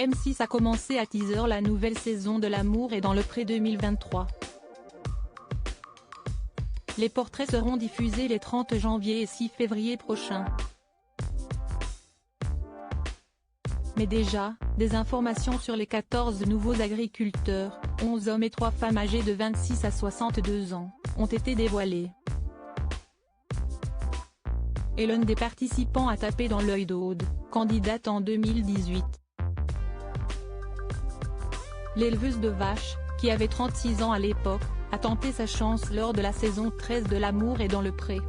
M6 a commencé à teaser la nouvelle saison de L'amour est dans le pré 2023. Les portraits seront diffusés les 30 janvier et 6 février prochains. Mais déjà, des informations sur les 14 nouveaux agriculteurs, 11 hommes et 3 femmes âgés de 26 à 62 ans, ont été dévoilées. Et l'un des participants a tapé dans l'œil d'Aude, candidate en 2018. L'éleveuse de vaches, qui avait 36 ans à l'époque, a tenté sa chance lors de la saison 13 de L'amour est dans le pré.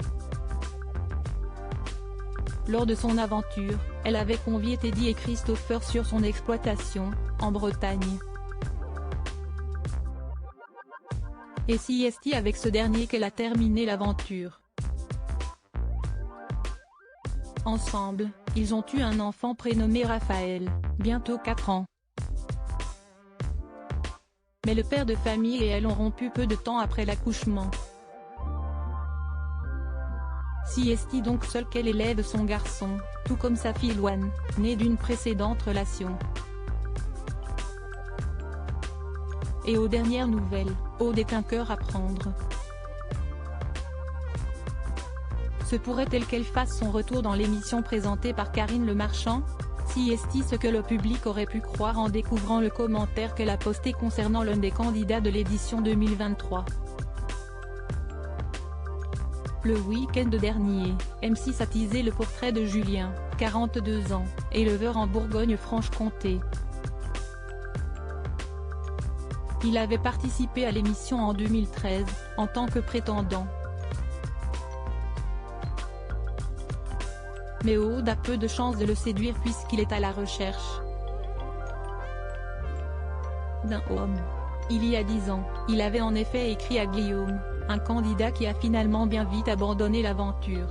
Lors de son aventure, elle avait convié Teddy et Christopher sur son exploitation, en Bretagne. Et c'est avec ce dernier qu'elle a terminé l'aventure. Ensemble, ils ont eu un enfant prénommé Raphaël, bientôt 4 ans. Mais le père de famille et elle ont rompu peu de temps après l'accouchement. C'est donc seule qu'elle élève son garçon, tout comme sa fille Loane, née d'une précédente relation. Et aux dernières nouvelles, Aude est un cœur à prendre. Se pourrait-elle qu'elle fasse son retour dans l'émission présentée par Karine Le Marchand? C'est ce que le public aurait pu croire en découvrant le commentaire qu'elle a posté concernant l'un des candidats de l'édition 2023. Le week-end dernier, M6 a teasé le portrait de Julien, 42 ans, éleveur en Bourgogne-Franche-Comté. Il avait participé à l'émission en 2013, en tant que prétendant. Mais Aude a peu de chances de le séduire puisqu'il est à la recherche d'un homme. Il y a 10 ans, il avait en effet écrit à Guillaume, un candidat qui a finalement bien vite abandonné l'aventure.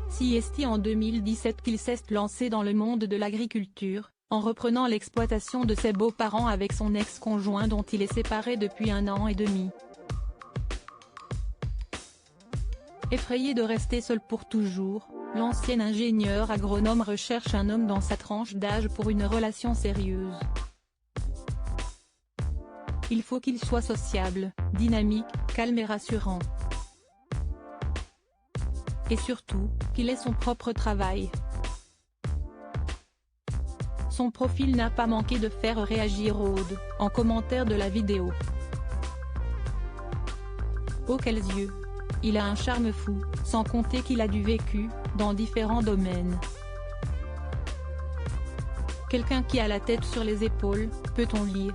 C'est en 2017 qu'il s'est lancé dans le monde de l'agriculture, en reprenant l'exploitation de ses beaux-parents avec son ex-conjoint dont il est séparé depuis 1 an et demi. Effrayé de rester seul pour toujours, l'ancien ingénieur agronome recherche un homme dans sa tranche d'âge pour une relation sérieuse. Il faut qu'il soit sociable, dynamique, calme et rassurant. Et surtout, qu'il ait son propre travail. Son profil n'a pas manqué de faire réagir Aude, en commentaire de la vidéo. Oh quels yeux! Il a un charme fou, sans compter qu'il a du vécu, dans différents domaines. Quelqu'un qui a la tête sur les épaules, peut-on lire.